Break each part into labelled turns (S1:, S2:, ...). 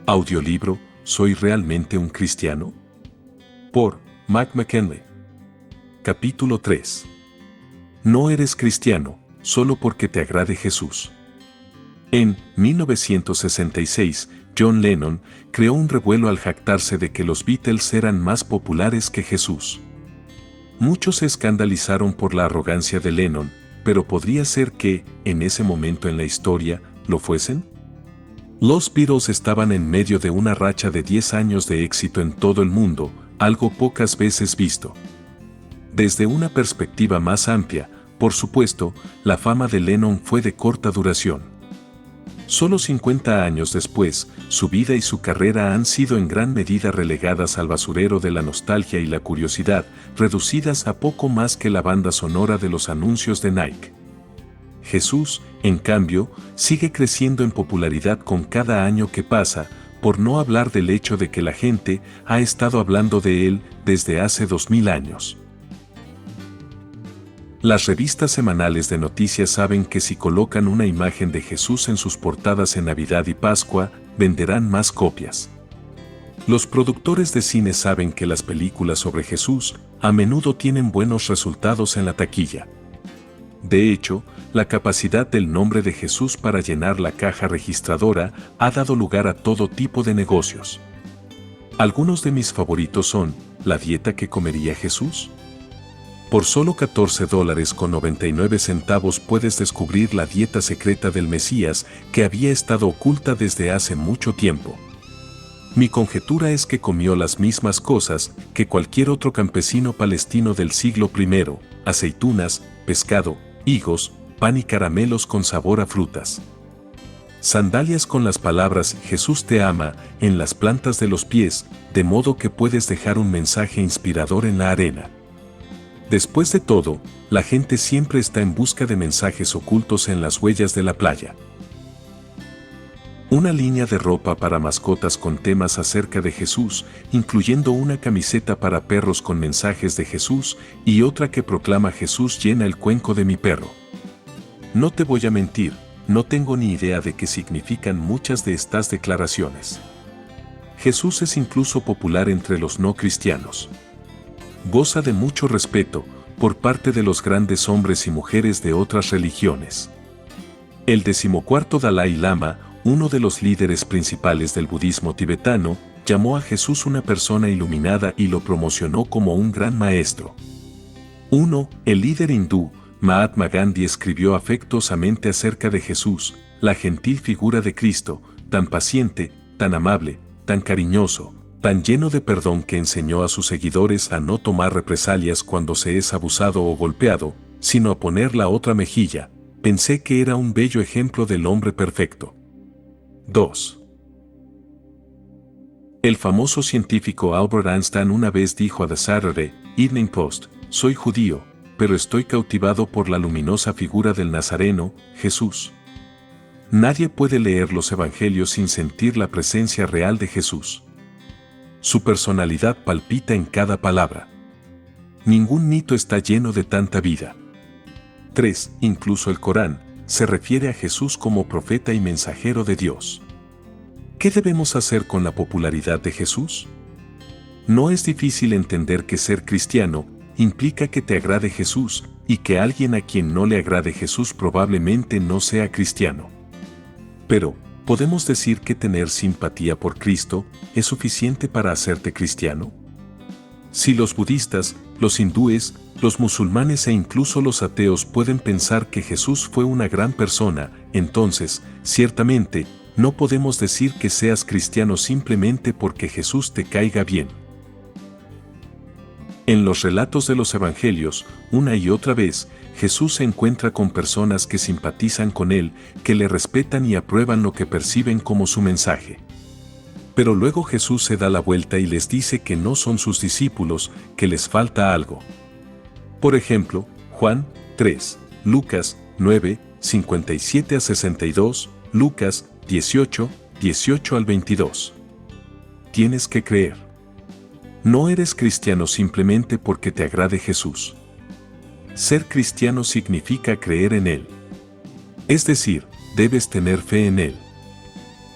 S1: Audiolibro ¿Soy realmente un cristiano? Por Mac McKinley. Capítulo 3. No eres cristiano, solo porque te agrade Jesús. En 1966, John Lennon creó un revuelo al jactarse de que los Beatles eran más populares que Jesús. Muchos se escandalizaron por la arrogancia de Lennon, pero podría ser que, en ese momento en la historia, lo fuesen. Los Beatles estaban en medio de una racha de 10 años de éxito en todo el mundo, algo pocas veces visto. Desde una perspectiva más amplia, por supuesto, la fama de Lennon fue de corta duración. Solo 50 años después, su vida y su carrera han sido en gran medida relegadas al basurero de la nostalgia y la curiosidad, reducidas a poco más que la banda sonora de los anuncios de Nike. Jesús, en cambio, sigue creciendo en popularidad con cada año que pasa, por no hablar del hecho de que la gente ha estado hablando de él desde hace 2000 años. Las revistas semanales de noticias saben que si colocan una imagen de Jesús en sus portadas en Navidad y Pascua, venderán más copias. Los productores de cine saben que las películas sobre Jesús a menudo tienen buenos resultados en la taquilla. De hecho, la capacidad del nombre de Jesús para llenar la caja registradora ha dado lugar a todo tipo de negocios. Algunos de mis favoritos son ¿la dieta que comería Jesús? Por solo $14.99 puedes descubrir la dieta secreta del Mesías que había estado oculta desde hace mucho tiempo. Mi conjetura es que comió las mismas cosas que cualquier otro campesino palestino del siglo I: aceitunas, pescado, higos, pan y caramelos con sabor a frutas. Sandalias con las palabras Jesús te ama en las plantas de los pies, de modo que puedes dejar un mensaje inspirador en la arena. Después de todo, la gente siempre está en busca de mensajes ocultos en las huellas de la playa. Una línea de ropa para mascotas con temas acerca de Jesús, incluyendo una camiseta para perros con mensajes de Jesús y otra que proclama Jesús llena el cuenco de mi perro. No te voy a mentir, no tengo ni idea de qué significan muchas de estas declaraciones. Jesús es incluso popular entre los no cristianos. Goza de mucho respeto por parte de los grandes hombres y mujeres de otras religiones. El 14º Dalai Lama, uno de los líderes principales del budismo tibetano, llamó a Jesús una persona iluminada y lo promocionó como un gran maestro. El líder hindú, Mahatma Gandhi, escribió afectuosamente acerca de Jesús, la gentil figura de Cristo, tan paciente, tan amable, tan cariñoso, tan lleno de perdón que enseñó a sus seguidores a no tomar represalias cuando se es abusado o golpeado, sino a poner la otra mejilla. Pensé que era un bello ejemplo del hombre perfecto. 2. El famoso científico Albert Einstein una vez dijo a The Saturday Evening Post: soy judío, pero estoy cautivado por la luminosa figura del Nazareno, Jesús. Nadie puede leer los evangelios sin sentir la presencia real de Jesús. Su personalidad palpita en cada palabra. Ningún mito está lleno de tanta vida. 3. Incluso el Corán se refiere a Jesús como profeta y mensajero de Dios. ¿Qué debemos hacer con la popularidad de Jesús? No es difícil entender que ser cristiano implica que te agrade Jesús y que alguien a quien no le agrade Jesús probablemente no sea cristiano. Pero, ¿podemos decir que tener simpatía por Cristo es suficiente para hacerte cristiano? Si los budistas, los hindúes, los musulmanes e incluso los ateos pueden pensar que Jesús fue una gran persona, entonces, ciertamente, no podemos decir que seas cristiano simplemente porque Jesús te caiga bien. En los relatos de los evangelios, una y otra vez, Jesús se encuentra con personas que simpatizan con él, que le respetan y aprueban lo que perciben como su mensaje. Pero luego Jesús se da la vuelta y les dice que no son sus discípulos, que les falta algo. Por ejemplo, Juan 3, Lucas 9, 57 a 62, Lucas 18, 18 al 22. Tienes que creer. No eres cristiano simplemente porque te agrade Jesús. Ser cristiano significa creer en Él. Es decir, debes tener fe en Él.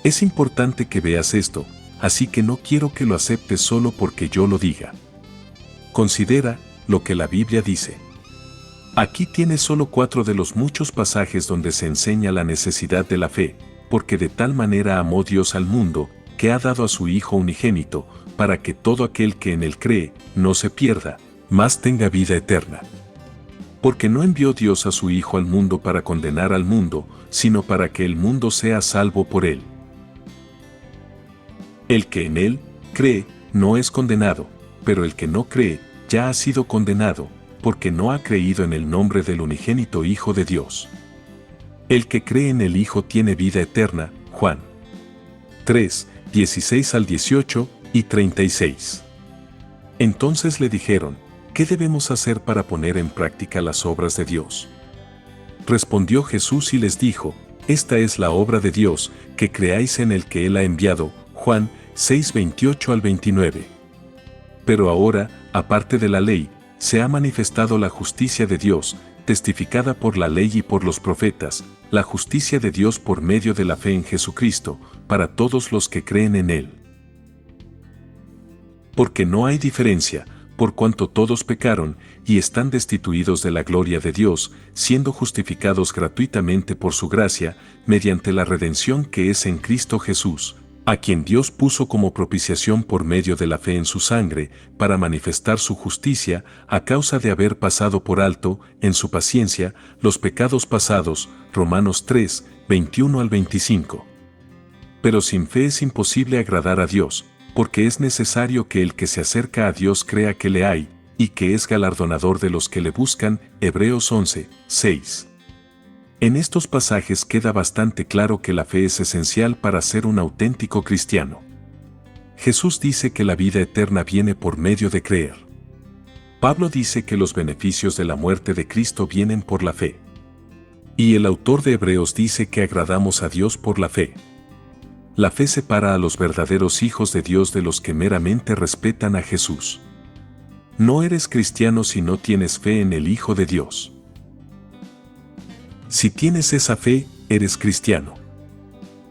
S1: Es importante que veas esto, así que no quiero que lo aceptes solo porque yo lo diga. Considera lo que la Biblia dice. Aquí tienes solo 4 de los muchos pasajes donde se enseña la necesidad de la fe, porque de tal manera amó Dios al mundo, que ha dado a su Hijo unigénito, para que todo aquel que en él cree, no se pierda, mas tenga vida eterna. Porque no envió Dios a su Hijo al mundo para condenar al mundo, sino para que el mundo sea salvo por él. El que en él cree, no es condenado, pero el que no cree, ya ha sido condenado, porque no ha creído en el nombre del unigénito Hijo de Dios. El que cree en el Hijo tiene vida eterna. Juan 3, 16 al 18 y 36. Entonces le dijeron, ¿qué debemos hacer para poner en práctica las obras de Dios? Respondió Jesús y les dijo, esta es la obra de Dios, que creáis en el que Él ha enviado. Juan 6, 28 al 29. Pero ahora, aparte de la ley, se ha manifestado la justicia de Dios, testificada por la ley y por los profetas, la justicia de Dios por medio de la fe en Jesucristo, para todos los que creen en Él. Porque no hay diferencia, por cuanto todos pecaron, y están destituidos de la gloria de Dios, siendo justificados gratuitamente por su gracia, mediante la redención que es en Cristo Jesús, a quien Dios puso como propiciación por medio de la fe en su sangre, para manifestar su justicia, a causa de haber pasado por alto, en su paciencia, los pecados pasados. Romanos 3, 21 al 25. Pero sin fe es imposible agradar a Dios, porque es necesario que el que se acerca a Dios crea que le hay, y que es galardonador de los que le buscan. Hebreos 11, 6. En estos pasajes queda bastante claro que la fe es esencial para ser un auténtico cristiano. Jesús dice que la vida eterna viene por medio de creer. Pablo dice que los beneficios de la muerte de Cristo vienen por la fe. Y el autor de Hebreos dice que agradamos a Dios por la fe. La fe separa a los verdaderos hijos de Dios de los que meramente respetan a Jesús. No eres cristiano si no tienes fe en el Hijo de Dios. Si tienes esa fe, eres cristiano.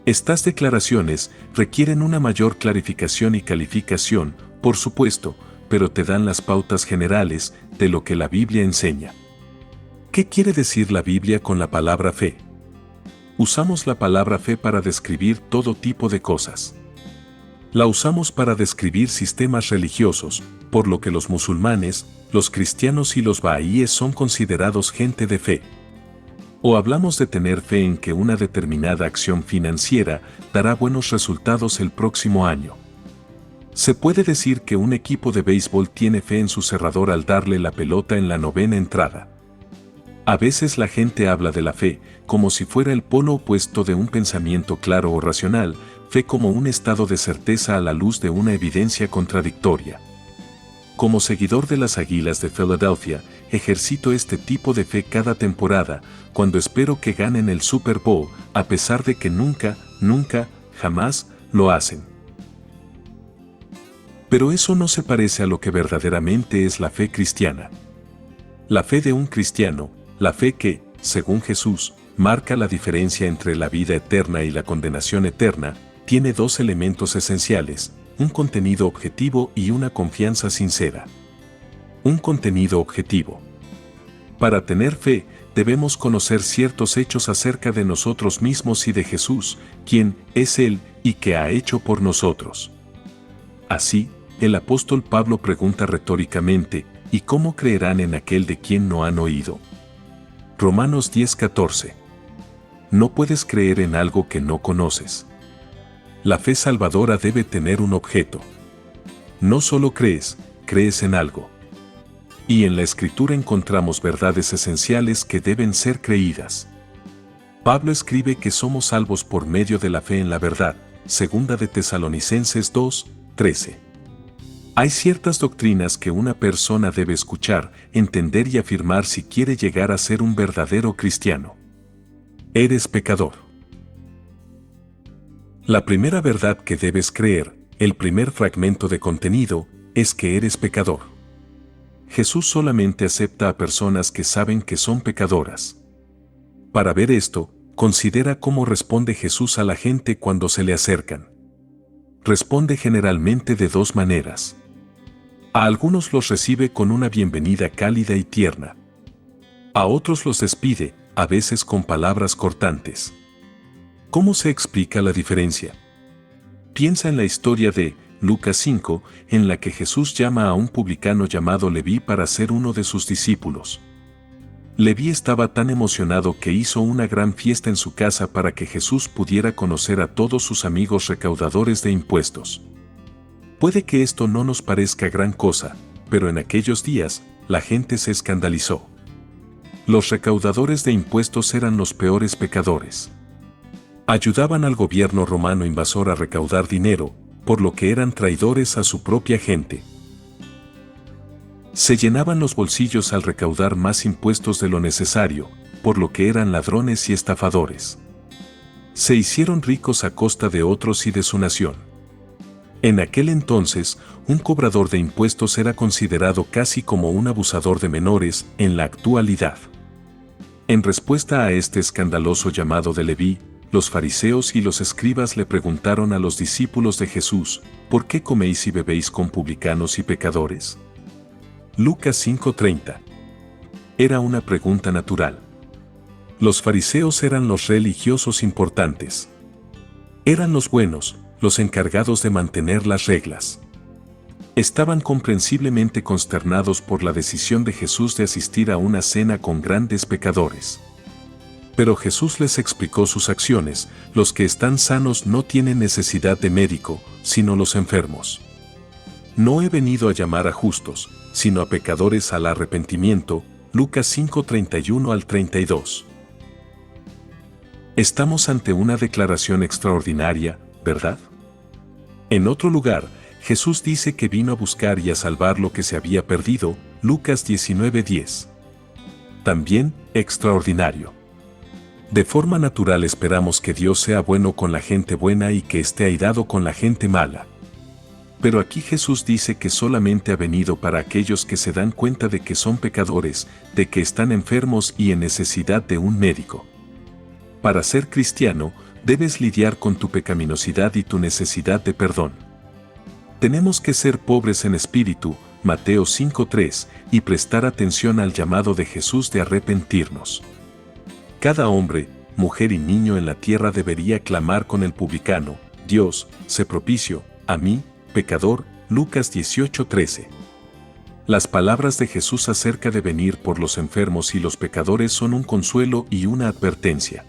S1: Estas declaraciones requieren una mayor clarificación y calificación, por supuesto, pero te dan las pautas generales de lo que la Biblia enseña. ¿Qué quiere decir la Biblia con la palabra fe? Usamos la palabra fe para describir todo tipo de cosas. La usamos para describir sistemas religiosos, por lo que los musulmanes, los cristianos y los bahá'íes son considerados gente de fe. O hablamos de tener fe en que una determinada acción financiera dará buenos resultados el próximo año. Se puede decir que un equipo de béisbol tiene fe en su cerrador al darle la pelota en la 9ª entrada. A veces la gente habla de la fe como si fuera el polo opuesto de un pensamiento claro o racional, fe como un estado de certeza a la luz de una evidencia contradictoria. Como seguidor de las Águilas de Filadelfia, ejercito este tipo de fe cada temporada, cuando espero que ganen el Super Bowl, a pesar de que nunca, jamás, lo hacen. Pero eso no se parece a lo que verdaderamente es la fe cristiana. La fe de un cristiano, la fe que, según Jesús, marca la diferencia entre la vida eterna y la condenación eterna, tiene 2 elementos esenciales: un contenido objetivo y una confianza sincera. Un contenido objetivo. Para tener fe, debemos conocer ciertos hechos acerca de nosotros mismos y de Jesús, quién es Él y qué ha hecho por nosotros. Así, el apóstol Pablo pregunta retóricamente, ¿y cómo creerán en aquel de quien no han oído? Romanos 10:14. No puedes creer en algo que no conoces. La fe salvadora debe tener un objeto. No solo crees, crees en algo. Y en la Escritura encontramos verdades esenciales que deben ser creídas. Pablo escribe que somos salvos por medio de la fe en la verdad, 2 de Tesalonicenses 2:13. Hay ciertas doctrinas que una persona debe escuchar, entender y afirmar si quiere llegar a ser un verdadero cristiano. Eres pecador. La primera verdad que debes creer, el primer fragmento de contenido, es que eres pecador. Jesús solamente acepta a personas que saben que son pecadoras. Para ver esto, Considera cómo responde Jesús a la gente cuando se le acercan. Responde generalmente de dos maneras. A algunos los recibe con una bienvenida cálida y tierna. A otros los despide, a veces con palabras cortantes. ¿Cómo se explica la diferencia? Piensa en la historia de Lucas 5, en la que Jesús llama a un publicano llamado Leví para ser uno de sus discípulos. Leví estaba tan emocionado que hizo una gran fiesta en su casa para que Jesús pudiera conocer a todos sus amigos recaudadores de impuestos. Puede que esto no nos parezca gran cosa, pero en aquellos días, la gente se escandalizó. Los recaudadores de impuestos eran los peores pecadores. Ayudaban al gobierno romano invasor a recaudar dinero, por lo que eran traidores a su propia gente. Se llenaban los bolsillos al recaudar más impuestos de lo necesario, por lo que eran ladrones y estafadores. Se hicieron ricos a costa de otros y de su nación. En aquel entonces, un cobrador de impuestos era considerado casi como un abusador de menores en la actualidad. En respuesta a este escandaloso llamado de Leví, los fariseos y los escribas le preguntaron a los discípulos de Jesús, ¿por qué coméis y bebéis con publicanos y pecadores? Lucas 5:30. Era una pregunta natural. Los fariseos eran los religiosos importantes. Eran los buenos, los encargados de mantener las reglas. Estaban comprensiblemente consternados por la decisión de Jesús de asistir a una cena con grandes pecadores. Pero Jesús les explicó sus acciones: los que están sanos no tienen necesidad de médico, sino los enfermos. No he venido a llamar a justos, sino a pecadores al arrepentimiento. Lucas 5:31 al 32. Estamos ante una declaración extraordinaria, ¿verdad? En otro lugar, Jesús dice que vino a buscar y a salvar lo que se había perdido. Lucas 19:10. También, extraordinario. De forma natural esperamos que Dios sea bueno con la gente buena y que esté airado con la gente mala. Pero aquí Jesús dice que solamente ha venido para aquellos que se dan cuenta de que son pecadores, de que están enfermos y en necesidad de un médico. Para ser cristiano, debes lidiar con tu pecaminosidad y tu necesidad de perdón. Tenemos que ser pobres en espíritu, Mateo 5:3, y prestar atención al llamado de Jesús de arrepentirnos. Cada hombre, mujer y niño en la tierra debería clamar con el publicano: Dios, sé propicio a mí, pecador. Lucas 18:13. Las palabras de Jesús acerca de venir por los enfermos y los pecadores son un consuelo y una advertencia.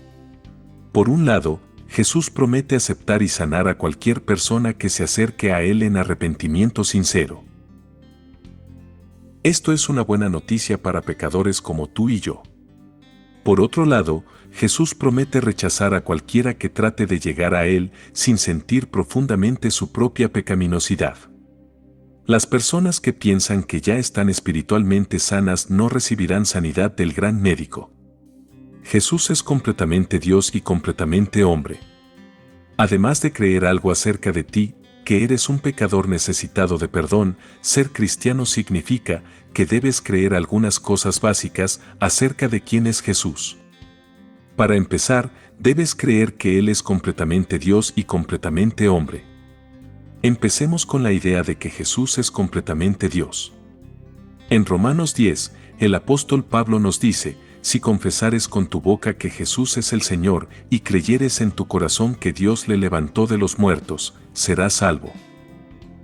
S1: Por un lado, Jesús promete aceptar y sanar a cualquier persona que se acerque a Él en arrepentimiento sincero. Esto es una buena noticia para pecadores como tú y yo. Por otro lado, Jesús promete rechazar a cualquiera que trate de llegar a Él sin sentir profundamente su propia pecaminosidad. Las personas que piensan que ya están espiritualmente sanas no recibirán sanidad del gran médico. Jesús es completamente Dios y completamente hombre. Además de creer algo acerca de ti, que eres un pecador necesitado de perdón, ser cristiano significa que debes creer algunas cosas básicas acerca de quién es Jesús. Para empezar, debes creer que Él es completamente Dios y completamente hombre. Empecemos con la idea de que Jesús es completamente Dios. En Romanos 10, el apóstol Pablo nos dice: si confesares con tu boca que Jesús es el Señor y creyeres en tu corazón que Dios le levantó de los muertos, serás salvo.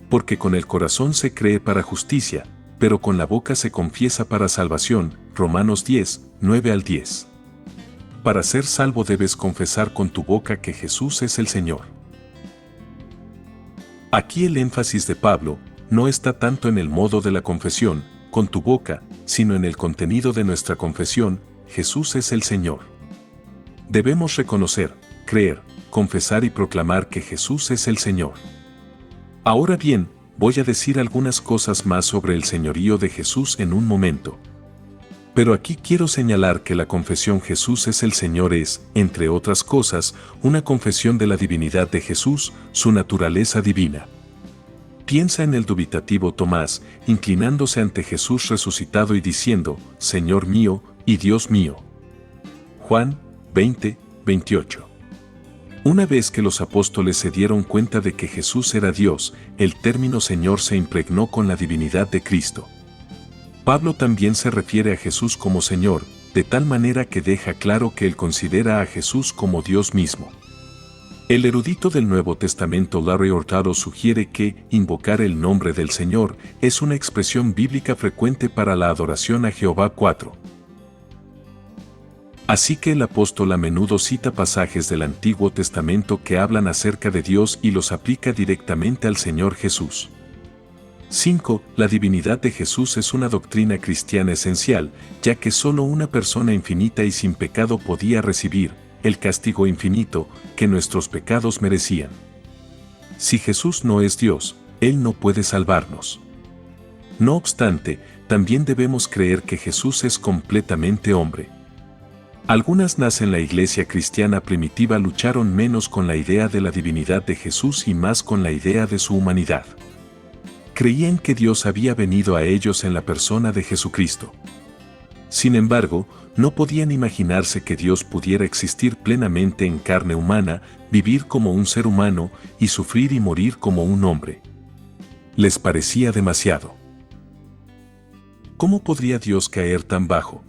S1: Porque con el corazón se cree para justicia, pero con la boca se confiesa para salvación. Romanos 10, 9 al 10. Para ser salvo debes confesar con tu boca que Jesús es el Señor. Aquí el énfasis de Pablo no está tanto en el modo de la confesión, con tu boca, sino en el contenido de nuestra confesión: Jesús es el Señor. Debemos reconocer, creer, confesar y proclamar que Jesús es el Señor. Ahora bien, voy a decir algunas cosas más sobre el señorío de Jesús en un momento. Pero aquí quiero señalar que la confesión Jesús es el Señor es, entre otras cosas, una confesión de la divinidad de Jesús, su naturaleza divina. Piensa en el dubitativo Tomás, inclinándose ante Jesús resucitado y diciendo: Señor mío y Dios mío. Juan 20, 28. Una vez que los apóstoles se dieron cuenta de que Jesús era Dios, el término Señor se impregnó con la divinidad de Cristo. Pablo también se refiere a Jesús como Señor, de tal manera que deja claro que él considera a Jesús como Dios mismo. El erudito del Nuevo Testamento Larry Hurtado sugiere que invocar el nombre del Señor es una expresión bíblica frecuente para la adoración a Jehová 4. Así que el apóstol a menudo cita pasajes del Antiguo Testamento que hablan acerca de Dios y los aplica directamente al Señor Jesús. 5. La divinidad de Jesús es una doctrina cristiana esencial, ya que solo una persona infinita y sin pecado podía recibir el castigo infinito que nuestros pecados merecían. Si Jesús no es Dios, Él no puede salvarnos. No obstante, también debemos creer que Jesús es completamente hombre. Algunas naciones en la iglesia cristiana primitiva lucharon menos con la idea de la divinidad de Jesús y más con la idea de su humanidad. Creían que Dios había venido a ellos en la persona de Jesucristo. Sin embargo, no podían imaginarse que Dios pudiera existir plenamente en carne humana, vivir como un ser humano y sufrir y morir como un hombre. Les parecía demasiado. ¿Cómo podría Dios caer tan bajo?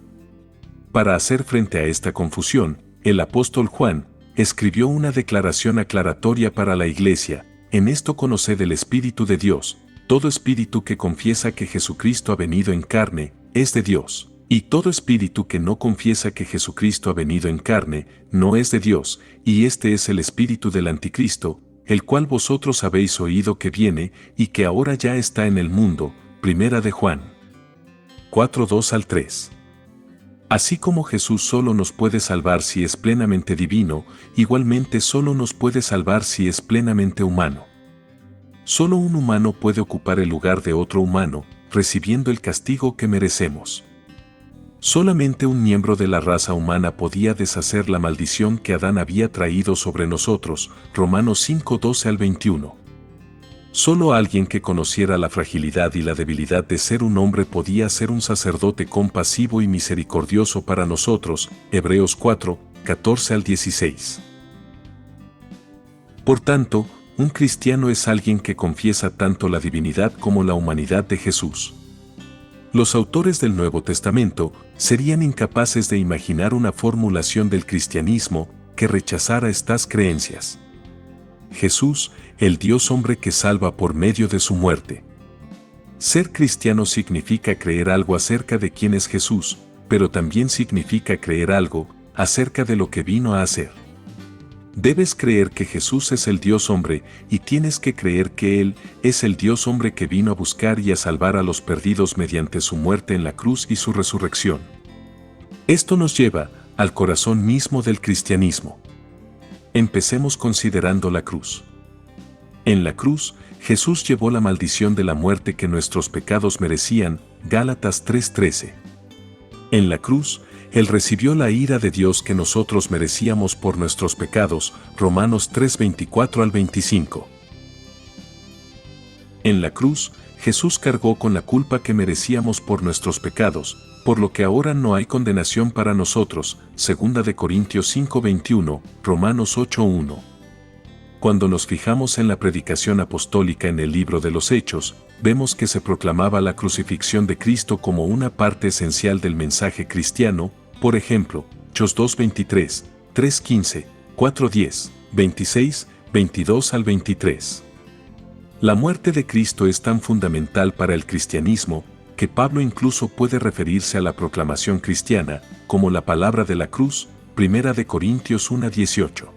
S1: Para hacer frente a esta confusión, el apóstol Juan escribió una declaración aclaratoria para la iglesia: en esto conoced el Espíritu de Dios, todo espíritu que confiesa que Jesucristo ha venido en carne, es de Dios, y todo espíritu que no confiesa que Jesucristo ha venido en carne, no es de Dios, y este es el espíritu del anticristo, el cual vosotros habéis oído que viene, y que ahora ya está en el mundo. Primera de Juan 4:2-3. Así como Jesús solo nos puede salvar si es plenamente divino, igualmente solo nos puede salvar si es plenamente humano. Solo un humano puede ocupar el lugar de otro humano, recibiendo el castigo que merecemos. Solamente un miembro de la raza humana podía deshacer la maldición que Adán había traído sobre nosotros. Romanos 5:12-21. Solo alguien que conociera la fragilidad y la debilidad de ser un hombre podía ser un sacerdote compasivo y misericordioso para nosotros. Hebreos 4:14-16. Por tanto, un cristiano es alguien que confiesa tanto la divinidad como la humanidad de Jesús. Los autores del Nuevo Testamento serían incapaces de imaginar una formulación del cristianismo que rechazara estas creencias. Jesús, el Dios hombre que salva por medio de su muerte. Ser cristiano significa creer algo acerca de quién es Jesús, pero también significa creer algo acerca de lo que vino a hacer. Debes creer que Jesús es el Dios hombre y tienes que creer que Él es el Dios hombre que vino a buscar y a salvar a los perdidos mediante su muerte en la cruz y su resurrección. Esto nos lleva al corazón mismo del cristianismo. Empecemos considerando la cruz. En la cruz, Jesús llevó la maldición de la muerte que nuestros pecados merecían. Gálatas 3:13. En la cruz, Él recibió la ira de Dios que nosotros merecíamos por nuestros pecados. Romanos 3:24-25. En la cruz, Jesús cargó con la culpa que merecíamos por nuestros pecados, por lo que ahora no hay condenación para nosotros. 2 de Corintios 5:21, Romanos 8:1. Cuando nos fijamos en la predicación apostólica en el libro de los Hechos, vemos que se proclamaba la crucifixión de Cristo como una parte esencial del mensaje cristiano. Por ejemplo, Hechos 2:23, 3:15, 4:10, 26, 22-23. La muerte de Cristo es tan fundamental para el cristianismo que Pablo incluso puede referirse a la proclamación cristiana como la palabra de la cruz. 1 de Corintios 1:18.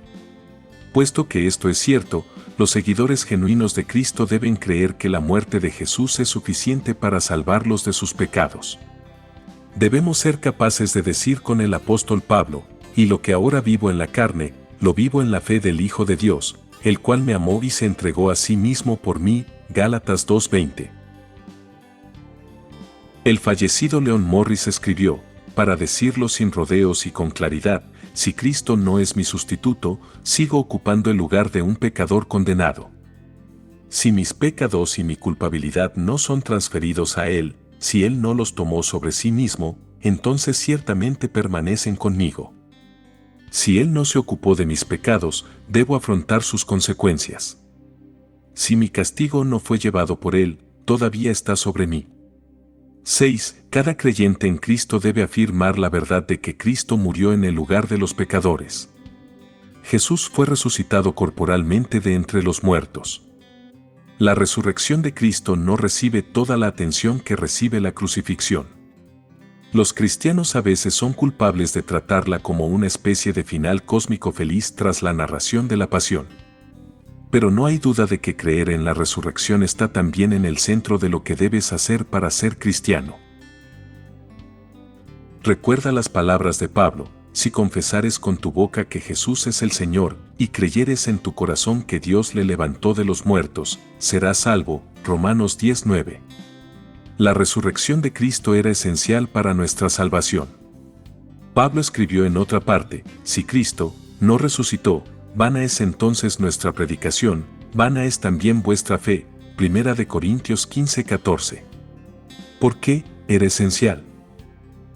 S1: Puesto que esto es cierto, los seguidores genuinos de Cristo deben creer que la muerte de Jesús es suficiente para salvarlos de sus pecados. Debemos ser capaces de decir con el apóstol Pablo: y lo que ahora vivo en la carne, lo vivo en la fe del Hijo de Dios, el cual me amó y se entregó a sí mismo por mí. Gálatas 2:20. El fallecido Leon Morris escribió, para decirlo sin rodeos y con claridad: si Cristo no es mi sustituto, sigo ocupando el lugar de un pecador condenado. Si mis pecados y mi culpabilidad no son transferidos a Él, si Él no los tomó sobre sí mismo, entonces ciertamente permanecen conmigo. Si Él no se ocupó de mis pecados, debo afrontar sus consecuencias. Si mi castigo no fue llevado por Él, todavía está sobre mí. 6. Cada creyente en Cristo debe afirmar la verdad de que Cristo murió en el lugar de los pecadores. Jesús fue resucitado corporalmente de entre los muertos. La resurrección de Cristo no recibe toda la atención que recibe la crucifixión. Los cristianos a veces son culpables de tratarla como una especie de final cósmico feliz tras la narración de la pasión. Pero no hay duda de que creer en la resurrección está también en el centro de lo que debes hacer para ser cristiano. Recuerda las palabras de Pablo: si confesares con tu boca que Jesús es el Señor, y creyeres en tu corazón que Dios le levantó de los muertos, serás salvo. Romanos 10:9. La resurrección de Cristo era esencial para nuestra salvación. Pablo escribió en otra parte: si Cristo no resucitó, vana es entonces nuestra predicación, vana es también vuestra fe. 1 Corintios 15:14. ¿Por qué era esencial?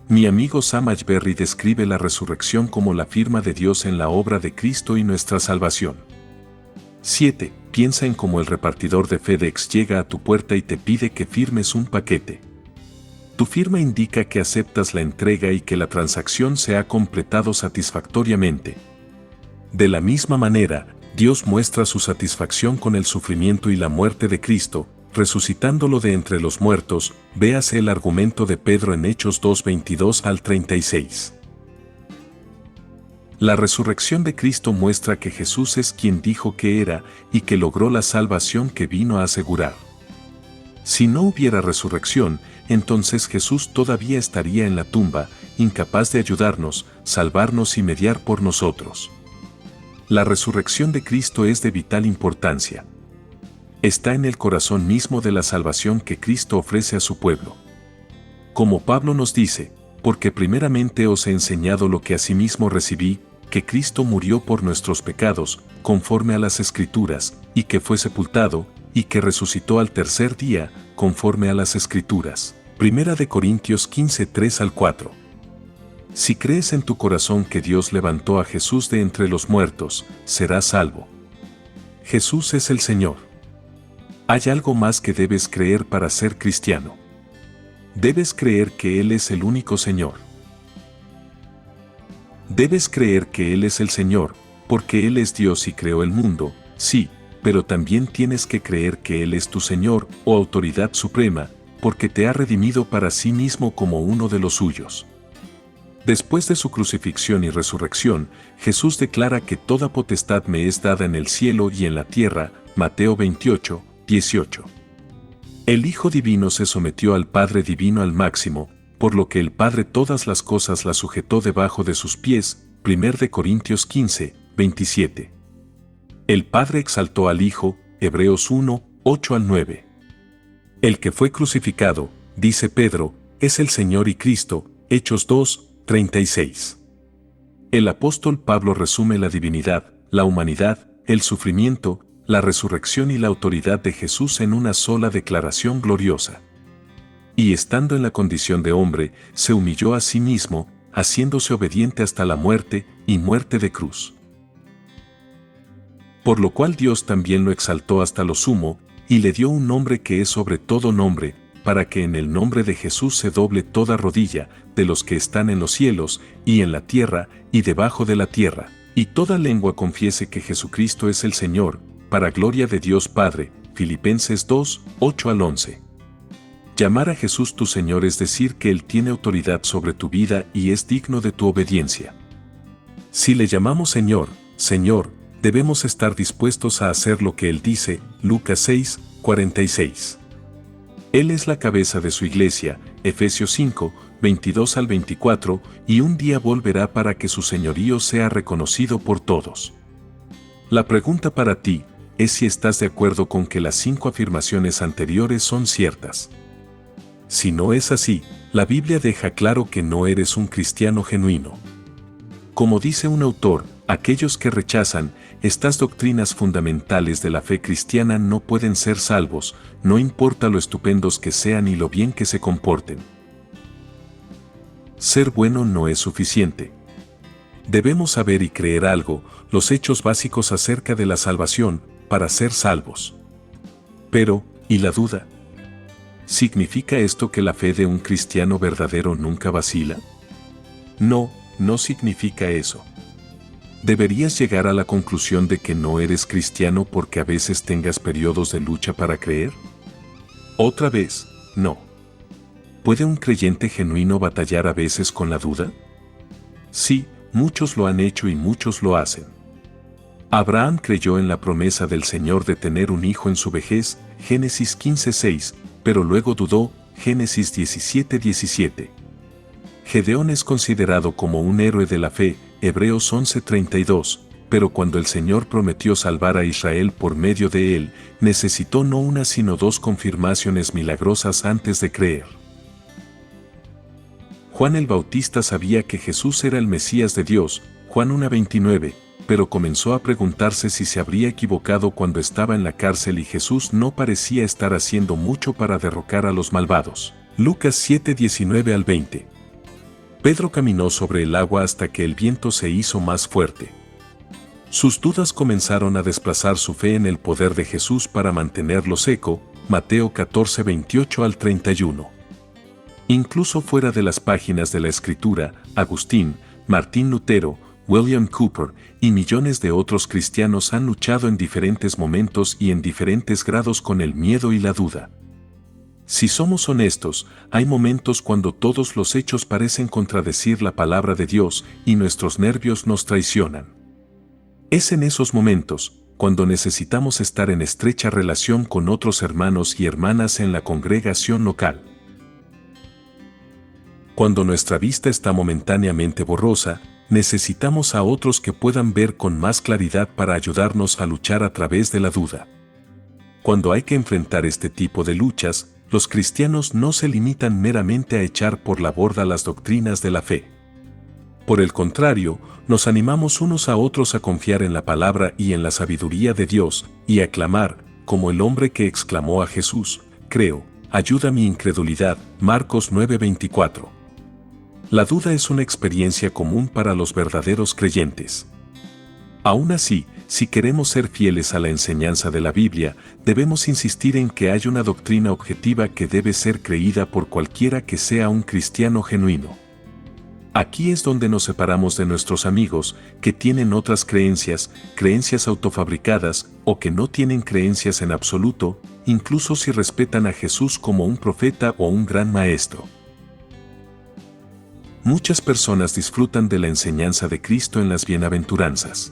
S1: Mi amigo Sam Ashberry describe la resurrección como la firma de Dios en la obra de Cristo y nuestra salvación. 7. Piensa en cómo el repartidor de FedEx llega a tu puerta y te pide que firmes un paquete. Tu firma indica que aceptas la entrega y que la transacción se ha completado satisfactoriamente. De la misma manera, Dios muestra su satisfacción con el sufrimiento y la muerte de Cristo, resucitándolo de entre los muertos. Véase el argumento de Pedro en Hechos 2:22 al 36. La resurrección de Cristo muestra que Jesús es quien dijo que era y que logró la salvación que vino a asegurar. Si no hubiera resurrección, entonces Jesús todavía estaría en la tumba, incapaz de ayudarnos, salvarnos y mediar por nosotros. La resurrección de Cristo es de vital importancia. Está en el corazón mismo de la salvación que Cristo ofrece a su pueblo. Como Pablo nos dice: porque primeramente os he enseñado lo que asimismo recibí, que Cristo murió por nuestros pecados, conforme a las Escrituras, y que fue sepultado, y que resucitó al tercer día, conforme a las Escrituras. 1 Corintios 15:3 al 4. Si crees en tu corazón que Dios levantó a Jesús de entre los muertos, serás salvo. Jesús es el Señor. Hay algo más que debes creer para ser cristiano. Debes creer que Él es el único Señor. Debes creer que Él es el Señor, porque Él es Dios y creó el mundo, sí, pero también tienes que creer que Él es tu Señor o autoridad suprema, porque te ha redimido para sí mismo como uno de los suyos. Después de su crucifixión y resurrección, Jesús declara que toda potestad me es dada en el cielo y en la tierra. Mateo 28:18. El Hijo Divino se sometió al Padre Divino al máximo, por lo que el Padre todas las cosas las sujetó debajo de sus pies. 1 Corintios 15:27. El Padre exaltó al Hijo. Hebreos 1:8 al 9. El que fue crucificado, dice Pedro, es el Señor y Cristo. Hechos 2:36. El apóstol Pablo resume la divinidad, la humanidad, el sufrimiento, la resurrección y la autoridad de Jesús en una sola declaración gloriosa. Y estando en la condición de hombre, se humilló a sí mismo, haciéndose obediente hasta la muerte, y muerte de cruz. Por lo cual Dios también lo exaltó hasta lo sumo, y le dio un nombre que es sobre todo nombre, para que en el nombre de Jesús se doble toda rodilla, de los que están en los cielos, y en la tierra, y debajo de la tierra, y toda lengua confiese que Jesucristo es el Señor, para gloria de Dios Padre. Filipenses 2:8 al 11. Llamar a Jesús tu Señor es decir que Él tiene autoridad sobre tu vida y es digno de tu obediencia. Si le llamamos Señor, Señor, debemos estar dispuestos a hacer lo que Él dice. Lucas 6:46. Él es la cabeza de su iglesia. Efesios 5:22 al 24, y un día volverá para que su señorío sea reconocido por todos. La pregunta para ti es si estás de acuerdo con que las 5 afirmaciones anteriores son ciertas. Si no es así, la Biblia deja claro que no eres un cristiano genuino. Como dice un autor, aquellos que rechazan estas doctrinas fundamentales de la fe cristiana no pueden ser salvos, no importa lo estupendos que sean y lo bien que se comporten. Ser bueno no es suficiente. Debemos saber y creer algo, los hechos básicos acerca de la salvación, para ser salvos. Pero, ¿y la duda? ¿Significa esto que la fe de un cristiano verdadero nunca vacila? No, no significa eso. ¿Deberías llegar a la conclusión de que no eres cristiano porque a veces tengas periodos de lucha para creer? Otra vez, no. ¿Puede un creyente genuino batallar a veces con la duda? Sí, muchos lo han hecho y muchos lo hacen. Abraham creyó en la promesa del Señor de tener un hijo en su vejez, Génesis 15:6, pero luego dudó, Génesis 17:17. Gedeón es considerado como un héroe de la fe, Hebreos 11:32, pero cuando el Señor prometió salvar a Israel por medio de él, necesitó no una sino dos confirmaciones milagrosas antes de creer. Juan el Bautista sabía que Jesús era el Mesías de Dios, Juan 1:29, pero comenzó a preguntarse si se habría equivocado cuando estaba en la cárcel y Jesús no parecía estar haciendo mucho para derrocar a los malvados. Lucas 7:19-20. Pedro caminó sobre el agua hasta que el viento se hizo más fuerte. Sus dudas comenzaron a desplazar su fe en el poder de Jesús para mantenerlo seco, Mateo 14:28-31. Incluso fuera de las páginas de la Escritura, Agustín, Martín Lutero, William Cooper y millones de otros cristianos han luchado en diferentes momentos y en diferentes grados con el miedo y la duda. Si somos honestos, hay momentos cuando todos los hechos parecen contradecir la palabra de Dios y nuestros nervios nos traicionan. Es en esos momentos, cuando necesitamos estar en estrecha relación con otros hermanos y hermanas en la congregación local. Cuando nuestra vista está momentáneamente borrosa, necesitamos a otros que puedan ver con más claridad para ayudarnos a luchar a través de la duda. Cuando hay que enfrentar este tipo de luchas, los cristianos no se limitan meramente a echar por la borda las doctrinas de la fe. Por el contrario, nos animamos unos a otros a confiar en la palabra y en la sabiduría de Dios, y a clamar, como el hombre que exclamó a Jesús, creo, ayuda mi incredulidad, Marcos 9:24. La duda es una experiencia común para los verdaderos creyentes. Aún así, si queremos ser fieles a la enseñanza de la Biblia, debemos insistir en que hay una doctrina objetiva que debe ser creída por cualquiera que sea un cristiano genuino. Aquí es donde nos separamos de nuestros amigos que tienen otras creencias autofabricadas o que no tienen creencias en absoluto, incluso si respetan a Jesús como un profeta o un gran maestro. Muchas personas disfrutan de la enseñanza de Cristo en las bienaventuranzas.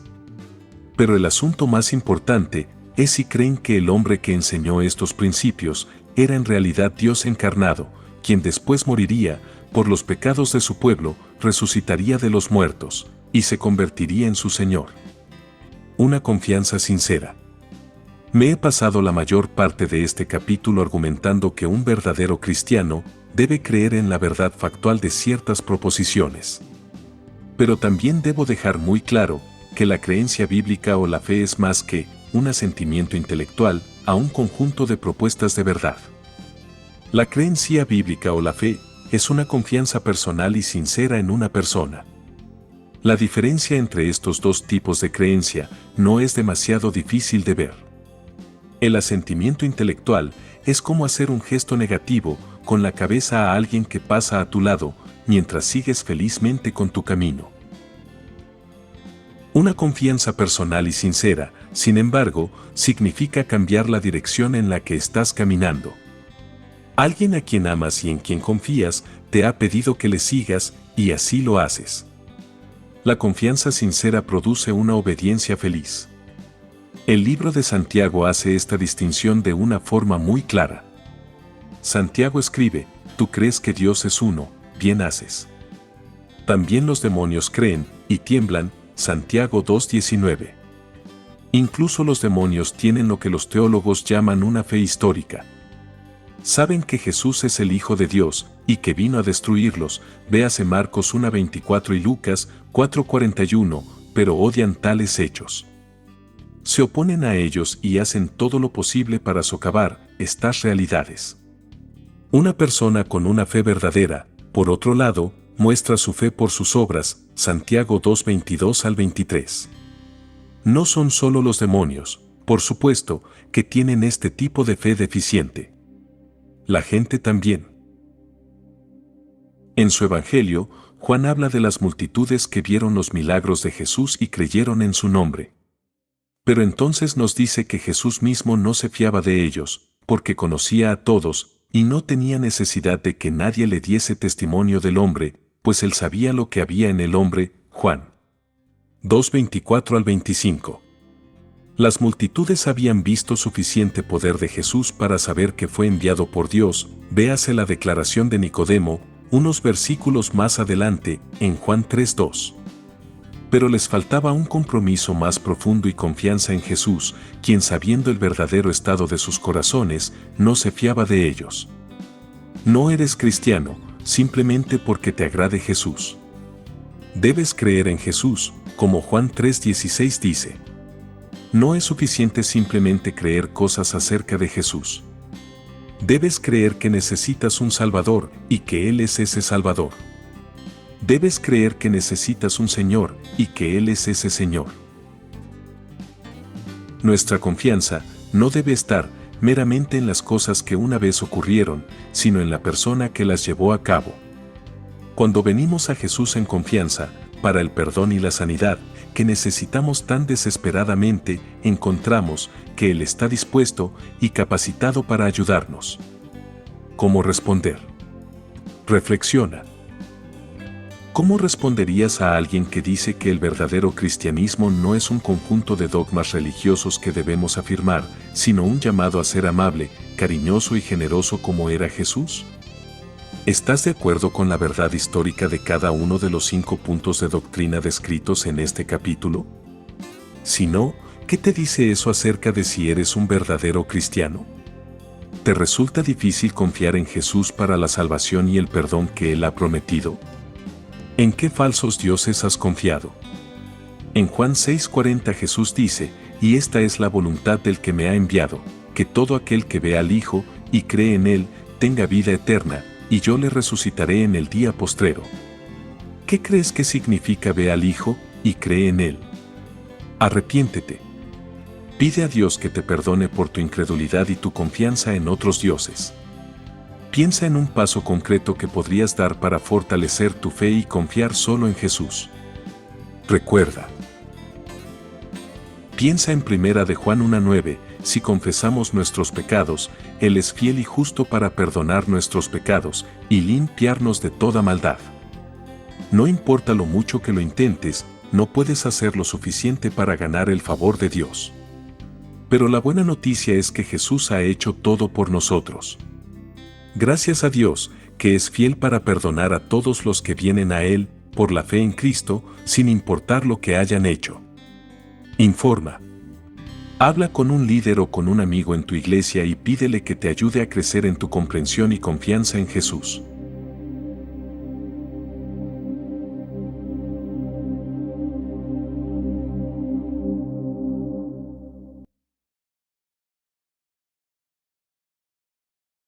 S1: Pero el asunto más importante es si creen que el hombre que enseñó estos principios era en realidad Dios encarnado, quien después moriría por los pecados de su pueblo, resucitaría de los muertos y se convertiría en su Señor. Una confianza sincera. Me he pasado la mayor parte de este capítulo argumentando que un verdadero cristiano debe creer en la verdad factual de ciertas proposiciones. Pero también debo dejar muy claro que la creencia bíblica o la fe es más que un asentimiento intelectual a un conjunto de propuestas de verdad. La creencia bíblica o la fe es una confianza personal y sincera en una persona. La diferencia entre estos dos tipos de creencia no es demasiado difícil de ver. El asentimiento intelectual es como hacer un gesto negativo con la cabeza a alguien que pasa a tu lado mientras sigues felizmente con tu camino. Una confianza personal y sincera, sin embargo, significa cambiar la dirección en la que estás caminando. Alguien a quien amas y en quien confías te ha pedido que le sigas y así lo haces. La confianza sincera produce una obediencia feliz. El libro de Santiago hace esta distinción de una forma muy clara. Santiago escribe, tú crees que Dios es uno, bien haces. También los demonios creen y tiemblan, Santiago 2:19. Incluso los demonios tienen lo que los teólogos llaman una fe histórica. Saben que Jesús es el Hijo de Dios y que vino a destruirlos, véase Marcos 1:24 y Lucas 4:41, pero odian tales hechos. Se oponen a ellos y hacen todo lo posible para socavar estas realidades. Una persona con una fe verdadera, por otro lado, muestra su fe por sus obras, Santiago 2:22 al 23. No son solo los demonios, por supuesto, que tienen este tipo de fe deficiente. La gente también. En su Evangelio, Juan habla de las multitudes que vieron los milagros de Jesús y creyeron en su nombre. Pero entonces nos dice que Jesús mismo no se fiaba de ellos, porque conocía a todos, y no tenía necesidad de que nadie le diese testimonio del hombre, pues él sabía lo que había en el hombre, Juan 2:24 al 25. Las multitudes habían visto suficiente poder de Jesús para saber que fue enviado por Dios, véase la declaración de Nicodemo, unos versículos más adelante, en Juan 3:2. Pero les faltaba un compromiso más profundo y confianza en Jesús, quien sabiendo el verdadero estado de sus corazones, no se fiaba de ellos. No eres cristiano, simplemente porque te agrade Jesús. Debes creer en Jesús, como Juan 3:16 dice. No es suficiente simplemente creer cosas acerca de Jesús. Debes creer que necesitas un Salvador y que Él es ese Salvador. Debes creer que necesitas un Señor y que Él es ese Señor. Nuestra confianza no debe estar meramente en las cosas que una vez ocurrieron, sino en la persona que las llevó a cabo. Cuando venimos a Jesús en confianza, para el perdón y la sanidad, que necesitamos tan desesperadamente, encontramos que Él está dispuesto y capacitado para ayudarnos. ¿Cómo responder? Reflexiona. ¿Cómo responderías a alguien que dice que el verdadero cristianismo no es un conjunto de dogmas religiosos que debemos afirmar, sino un llamado a ser amable, cariñoso y generoso como era Jesús? ¿Estás de acuerdo con la verdad histórica de cada uno de los 5 puntos de doctrina descritos en este capítulo? Si no, ¿qué te dice eso acerca de si eres un verdadero cristiano? ¿Te resulta difícil confiar en Jesús para la salvación y el perdón que Él ha prometido? ¿En qué falsos dioses has confiado? En Juan 6:40 Jesús dice, y esta es la voluntad del que me ha enviado, que todo aquel que vea al Hijo y cree en Él, tenga vida eterna, y yo le resucitaré en el día postrero. ¿Qué crees que significa ve al Hijo y cree en Él? Arrepiéntete. Pide a Dios que te perdone por tu incredulidad y tu confianza en otros dioses. Piensa en un paso concreto que podrías dar para fortalecer tu fe y confiar solo en Jesús. Recuerda. Piensa en 1 de Juan 1:9, si confesamos nuestros pecados, Él es fiel y justo para perdonar nuestros pecados y limpiarnos de toda maldad. No importa lo mucho que lo intentes, no puedes hacer lo suficiente para ganar el favor de Dios. Pero la buena noticia es que Jesús ha hecho todo por nosotros. Gracias a Dios, que es fiel para perdonar a todos los que vienen a Él, por la fe en Cristo, sin importar lo que hayan hecho. Informa. Habla con un líder o con un amigo en tu iglesia y pídele que te ayude a crecer en tu comprensión y confianza en Jesús.